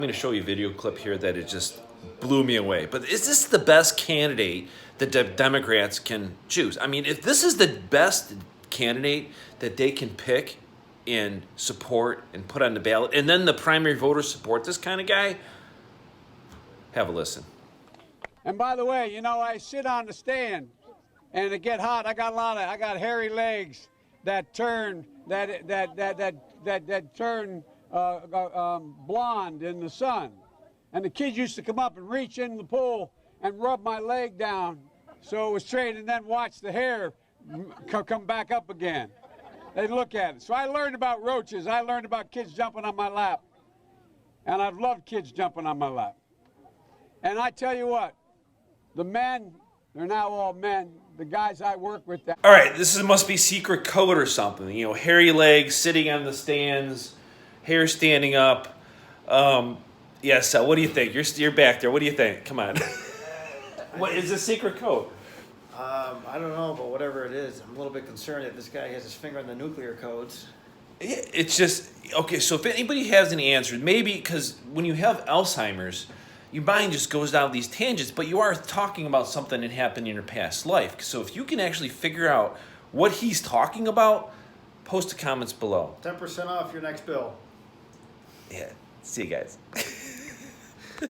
I'm going to show you a video clip here that it just blew me away. But is this the best candidate that the Democrats can choose? I mean, if this is the best candidate that they can pick and support and put on the ballot, and then the primary voters support this kind of guy, have a listen. And by the way, you know, I sit on the stand and it get hot. I got hairy legs that turn turn blonde in the sun. And the kids used to come up and reach in the pool and rub my leg down so it was straight, and then watch the hair come back up again. They'd look at it. So I learned about roaches. I learned about kids jumping on my lap. And I've loved kids jumping on my lap. And I tell you what, the men, they're now all men. The guys I work with. All right, must be secret code or something. You know, hairy legs, sitting on the stands, hair standing up. Yeah, so what do you think? You're back there. What do you think? Come on. What is the secret code? I don't know, but whatever it is, I'm a little bit concerned that this guy has his finger on the nuclear codes. It's just, okay, so if anybody has any answers, maybe because when you have Alzheimer's, your mind just goes down these tangents, but you are talking about something that happened in your past life. So if you can actually figure out what he's talking about, post the comments below. 10% off your next bill. Yeah, see you guys.